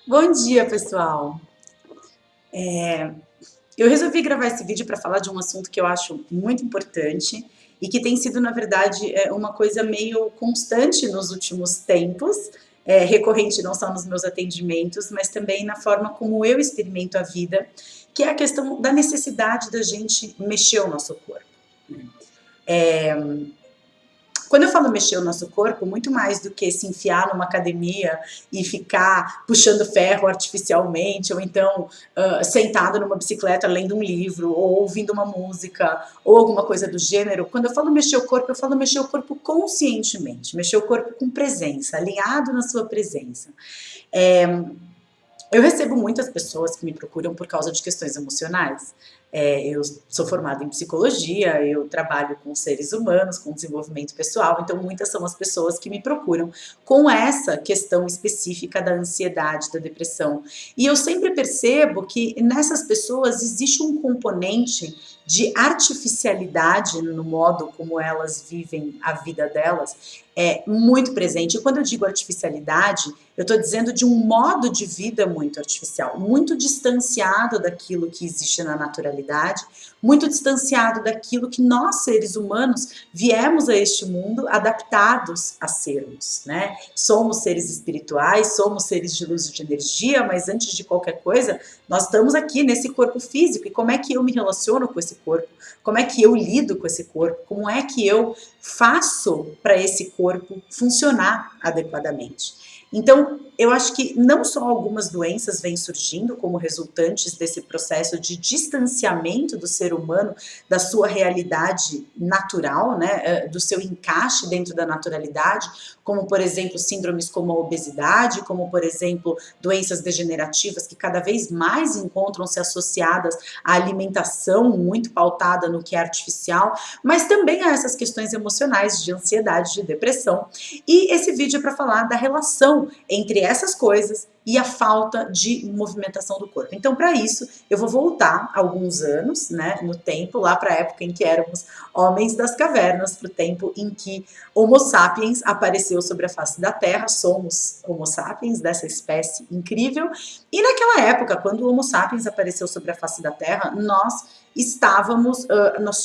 Bom dia, pessoal! Eu resolvi gravar esse vídeo para falar de um assunto que eu acho muito importante e que tem sido, na verdade, uma coisa meio constante nos últimos tempos, recorrente não só nos meus atendimentos, mas também na forma como eu experimento a vida, que é a questão da necessidade da gente mexer o nosso corpo. Quando eu falo mexer o nosso corpo, muito mais do que se enfiar numa academia e ficar puxando ferro artificialmente, ou então sentado numa bicicleta lendo um livro, ou ouvindo uma música, ou alguma coisa do gênero, quando eu falo mexer o corpo, eu falo mexer o corpo conscientemente, mexer o corpo com presença, alinhado na sua presença. Eu recebo muitas pessoas que me procuram por causa de questões emocionais. Eu sou formada em psicologia, eu trabalho com seres humanos, com desenvolvimento pessoal, então muitas são as pessoas que me procuram com essa questão específica da ansiedade, da depressão. E eu sempre percebo que nessas pessoas existe um componente de artificialidade no modo como elas vivem a vida delas, muito presente. E quando eu digo artificialidade, eu estou dizendo de um modo de vida muito artificial, muito distanciado daquilo que existe na naturalidade, muito distanciado daquilo que nós, seres humanos, viemos a este mundo adaptados a sermos, né? Somos seres espirituais, somos seres de luz e de energia, mas antes de qualquer coisa, nós estamos aqui nesse corpo físico. E como é que eu me relaciono com esse corpo? Como é que eu lido com esse corpo? Como é que eu faço para esse corpo funcionar adequadamente? Então, eu acho que não só algumas doenças vêm surgindo como resultantes desse processo de distanciamento do ser humano da sua realidade natural, né, do seu encaixe dentro da naturalidade, como, por exemplo, síndromes como a obesidade, como, por exemplo, doenças degenerativas que cada vez mais encontram-se associadas à alimentação muito pautada no que é artificial, mas também a essas questões emocionais de ansiedade, de depressão. E esse vídeo é para falar da relação entre essas coisas e a falta de movimentação do corpo. Então, para isso, eu vou voltar alguns anos, né, no tempo, lá para a época em que éramos homens das cavernas, para o tempo em que Homo sapiens apareceu sobre a face da Terra, somos Homo sapiens, dessa espécie incrível, e naquela época, quando o Homo sapiens apareceu sobre a face da Terra, nós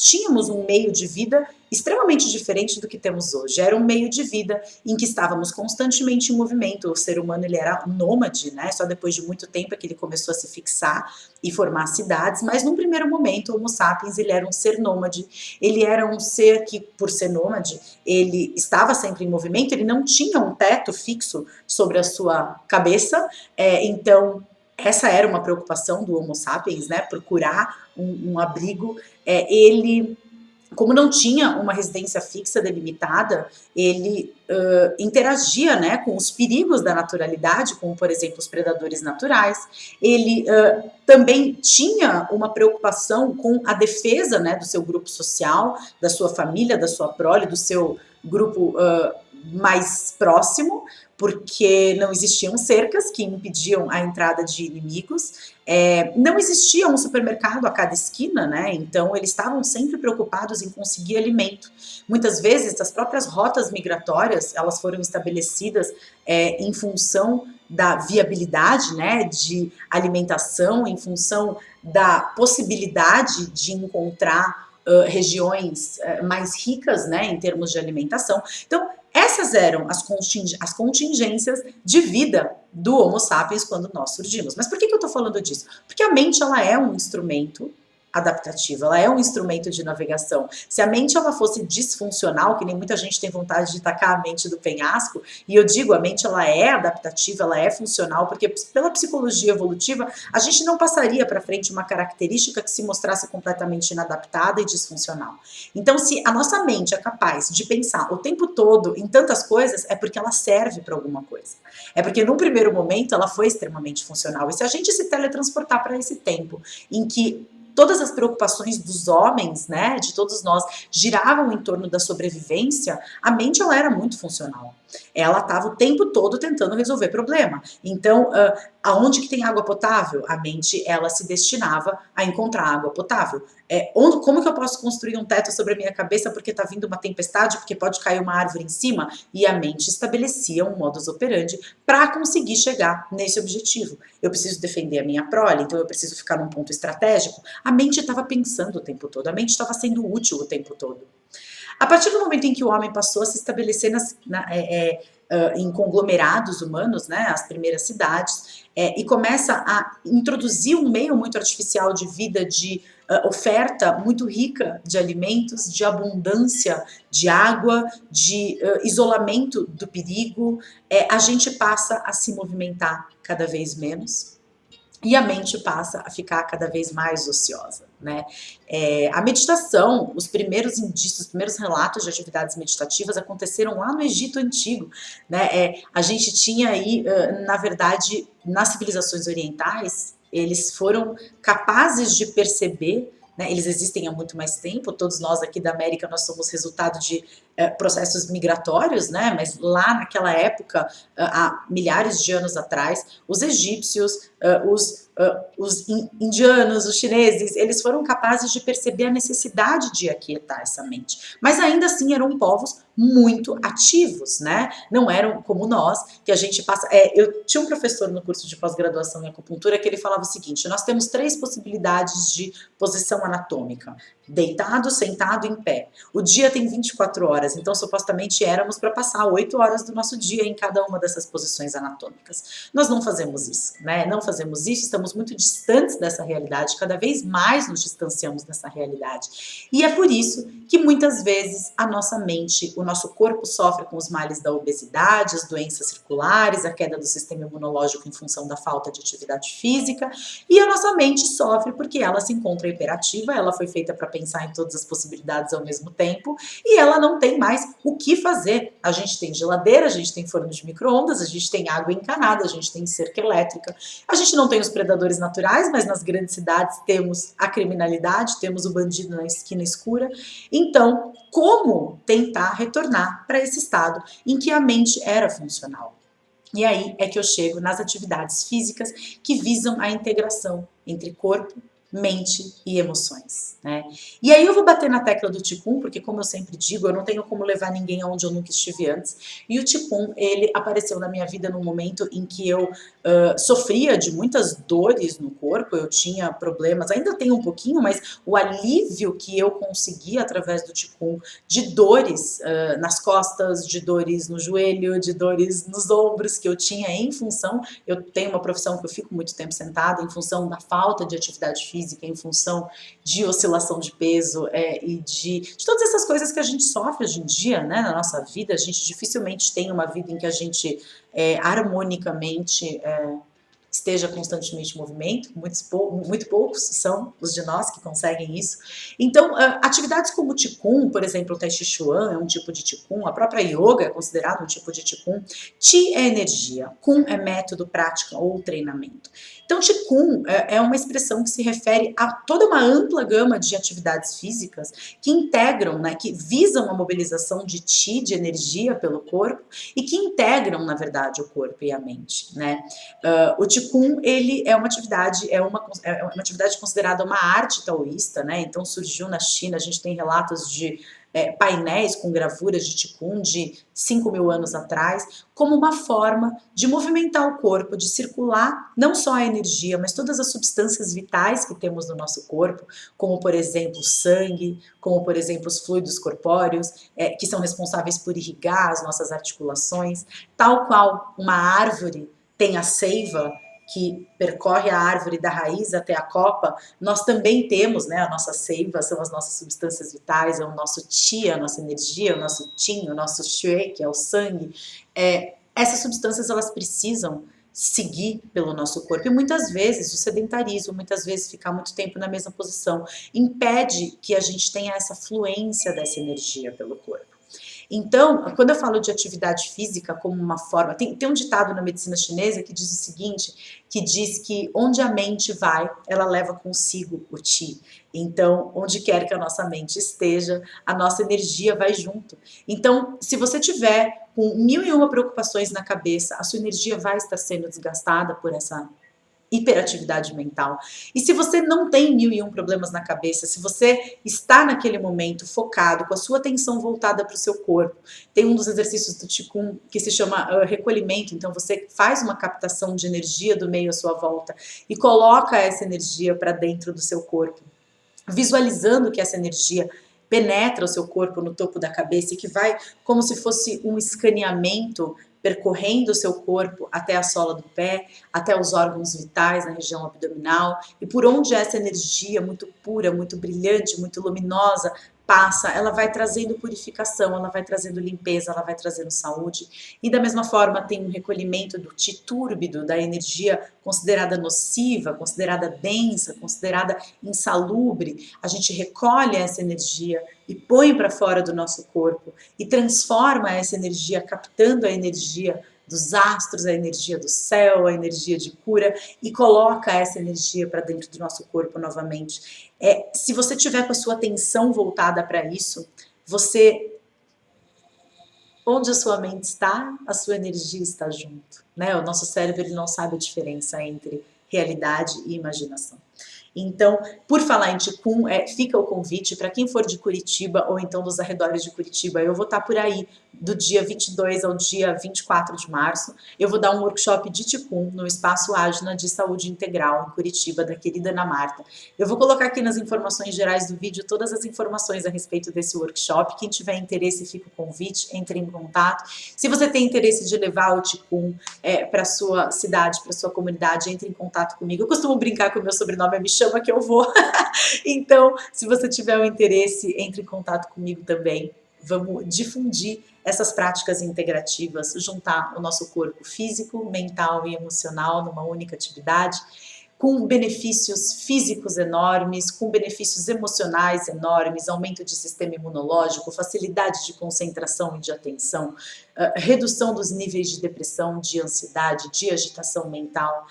tínhamos um meio de vida extremamente diferente do que temos hoje. Era um meio de vida em que estávamos constantemente em movimento. O ser humano, ele era nômade, né? Só depois de muito tempo é que ele começou a se fixar e formar cidades, mas num primeiro momento o Homo sapiens, ele era um ser nômade, ele era um ser que, por ser nômade, ele estava sempre em movimento, ele não tinha um teto fixo sobre a sua cabeça, então essa era uma preocupação do Homo sapiens, né? Procurar um abrigo. Ele, como não tinha uma residência fixa delimitada, ele interagia, né, com os perigos da naturalidade, como, por exemplo, os predadores naturais. Ele também tinha uma preocupação com a defesa, né, do seu grupo social, da sua família, da sua prole, do seu grupo mais próximo, porque não existiam cercas que impediam a entrada de inimigos, não existia um supermercado a cada esquina, né? Então eles estavam sempre preocupados em conseguir alimento. Muitas vezes as próprias rotas migratórias, elas foram estabelecidas em função da viabilidade, né, de alimentação, em função da possibilidade de encontrar regiões mais ricas, né, em termos de alimentação. Então, essas eram as contingências de vida do Homo sapiens quando nós surgimos. Mas por que eu estou falando disso? Porque a mente, ela é um instrumento adaptativo, ela é um instrumento de navegação. Se a mente ela fosse disfuncional, que nem muita gente tem vontade de tacar a mente do penhasco, e eu digo, a mente ela é adaptativa, ela é funcional, porque pela psicologia evolutiva, a gente não passaria para frente uma característica que se mostrasse completamente inadaptada e disfuncional. Então, se a nossa mente é capaz de pensar o tempo todo em tantas coisas, é porque ela serve para alguma coisa. É porque num primeiro momento ela foi extremamente funcional. E se a gente se teletransportar para esse tempo em que todas as preocupações dos homens, né, de todos nós, giravam em torno da sobrevivência, a mente ela era muito funcional. Ela estava o tempo todo tentando resolver problema. Então, aonde que tem água potável? A mente, ela se destinava a encontrar água potável. Como que eu posso construir um teto sobre a minha cabeça porque está vindo uma tempestade, porque pode cair uma árvore em cima? E a mente estabelecia um modus operandi para conseguir chegar nesse objetivo. Eu preciso defender a minha prole, então eu preciso ficar num ponto estratégico. A mente estava pensando o tempo todo, a mente estava sendo útil o tempo todo. A partir do momento em que o homem passou a se estabelecer em conglomerados humanos, né, as primeiras cidades, e começa a introduzir um meio muito artificial de vida, de oferta muito rica de alimentos, de abundância de água, de isolamento do perigo, a gente passa a se movimentar cada vez menos. E a mente passa a ficar cada vez mais ociosa, né? A meditação, os primeiros indícios, os primeiros relatos de atividades meditativas aconteceram lá no Egito Antigo, né? A gente tinha aí, na verdade, nas civilizações orientais, eles foram capazes de perceber, né? Eles existem há muito mais tempo, todos nós aqui da América, nós somos resultado de processos migratórios, né? Mas lá naquela época, há milhares de anos atrás, os egípcios, os indianos, os chineses, eles foram capazes de perceber a necessidade de aquietar essa mente. Mas ainda assim eram povos muito ativos, né? Não eram como nós, que a gente passa... eu tinha um professor no curso de pós-graduação em acupuntura que ele falava o seguinte: nós temos 3 possibilidades de posição anatômica: deitado, sentado e em pé. O dia tem 24 horas, então supostamente éramos para passar 8 horas do nosso dia em cada uma dessas posições anatômicas. Nós não fazemos isso, né? Não fazemos isso, estamos muito distantes dessa realidade, cada vez mais nos distanciamos dessa realidade. E é por isso que muitas vezes a nossa mente, o nosso corpo sofre com os males da obesidade, as doenças circulares, a queda do sistema imunológico em função da falta de atividade física, e a nossa mente sofre porque ela se encontra hiperativa, ela foi feita para pensar em todas as possibilidades ao mesmo tempo, e ela não tem mais o que fazer. A gente tem geladeira, a gente tem forno de micro-ondas, a gente tem água encanada, a gente tem cerca elétrica, a gente não tem os predadores naturais, mas nas grandes cidades temos a criminalidade, temos o bandido na esquina escura. Então, como tentar retornar para esse estado em que a mente era funcional? E aí é que eu chego nas atividades físicas que visam a integração entre corpo, mente e emoções, né? E aí eu vou bater na tecla do Qigong, porque como eu sempre digo, eu não tenho como levar ninguém aonde eu nunca estive antes, e o Qigong, ele apareceu na minha vida num momento em que eu sofria de muitas dores no corpo, eu tinha problemas, ainda tenho um pouquinho, mas o alívio que eu consegui através do Qigong, de dores nas costas, de dores no joelho, de dores nos ombros que eu tinha em função, eu tenho uma profissão que eu fico muito tempo sentada, em função da falta de atividade física, em função de oscilação de peso e de todas essas coisas que a gente sofre hoje em dia, né, na nossa vida. A gente dificilmente tem uma vida em que a gente harmonicamente esteja constantemente em movimento, muito poucos são os de nós que conseguem isso. Então, atividades como o Qigong, por exemplo, o Tai Chi Chuan é um tipo de Qigong, a própria Yoga é considerado um tipo de Qigong. Qi é energia, Kung é método, prática ou treinamento. Então, Qigong é uma expressão que se refere a toda uma ampla gama de atividades físicas que integram, né, que visam a mobilização de Qi, de energia pelo corpo, e que integram, na verdade, o corpo e a mente, né? O Qigong, ele é uma atividade considerada uma arte taoísta, né? Então surgiu na China, a gente tem relatos de painéis com gravuras de Qigong de 5.000 anos atrás, como uma forma de movimentar o corpo, de circular não só a energia, mas todas as substâncias vitais que temos no nosso corpo, como por exemplo o sangue, como por exemplo os fluidos corpóreos, que são responsáveis por irrigar as nossas articulações, tal qual uma árvore tem a seiva que percorre a árvore da raiz até a copa, nós também temos, né, a nossa seiva, são as nossas substâncias vitais, é o nosso Qi, a nossa energia, o nosso Qin, o nosso Xue, que é o sangue. Essas substâncias, elas precisam seguir pelo nosso corpo, e muitas vezes o sedentarismo, muitas vezes ficar muito tempo na mesma posição, impede que a gente tenha essa fluência dessa energia pelo corpo. Então, quando eu falo de atividade física como uma forma, tem um ditado na medicina chinesa que diz o seguinte, que diz que onde a mente vai, ela leva consigo o Qi. Então, onde quer que a nossa mente esteja, a nossa energia vai junto. Então, se você tiver com 1001 preocupações na cabeça, a sua energia vai estar sendo desgastada por essa hiperatividade mental. E se você não tem 1001 problemas na cabeça, se você está naquele momento focado, com a sua atenção voltada para o seu corpo, tem um dos exercícios do Qigong que se chama recolhimento, então você faz uma captação de energia do meio à sua volta e coloca essa energia para dentro do seu corpo, visualizando que essa energia penetra o seu corpo no topo da cabeça e que vai como se fosse um escaneamento percorrendo o seu corpo até a sola do pé, até os órgãos vitais na região abdominal, e por onde essa energia muito pura, muito brilhante, muito luminosa passa, ela vai trazendo purificação, ela vai trazendo limpeza, ela vai trazendo saúde. E da mesma forma tem um recolhimento do Qi túrbido, da energia considerada nociva, considerada densa, considerada insalubre. A gente recolhe essa energia e põe para fora do nosso corpo e transforma essa energia, captando a energia dos astros, a energia do céu, a energia de cura, e coloca essa energia para dentro do nosso corpo novamente. Se você tiver com a sua atenção voltada para isso, onde a sua mente está, a sua energia está junto, né? O nosso cérebro ele não sabe a diferença entre realidade e imaginação. Então, por falar em Qigong, fica o convite para quem for de Curitiba ou então dos arredores de Curitiba. Eu vou estar por aí do dia 22 ao dia 24 de março. Eu vou dar um workshop de Qigong no Espaço Ágina de Saúde Integral em Curitiba, da querida Ana Marta. Eu vou colocar aqui nas informações gerais do vídeo todas as informações a respeito desse workshop. Quem tiver interesse, fica o convite, entre em contato. Se você tem interesse de levar o Qigong para a sua cidade, para a sua comunidade, entre em contato comigo. Eu costumo brincar com o meu sobrenome, me chama que eu vou. Então, se você tiver um interesse, entre em contato comigo também. Vamos difundir essas práticas integrativas, juntar o nosso corpo físico, mental e emocional numa única atividade, com benefícios físicos enormes, com benefícios emocionais enormes, aumento de sistema imunológico, facilidade de concentração e de atenção, redução dos níveis de depressão, de ansiedade, de agitação mental,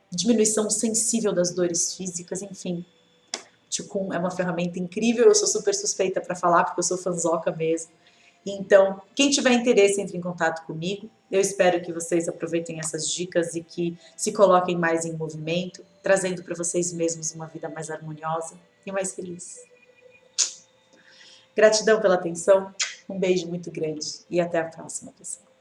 diminuição sensível das dores físicas, enfim. Qigong é uma ferramenta incrível, eu sou super suspeita para falar, porque eu sou fanzoca mesmo. Então, quem tiver interesse, entre em contato comigo. Eu espero que vocês aproveitem essas dicas e que se coloquem mais em movimento, trazendo para vocês mesmos uma vida mais harmoniosa e mais feliz. Gratidão pela atenção, um beijo muito grande e até a próxima, pessoal.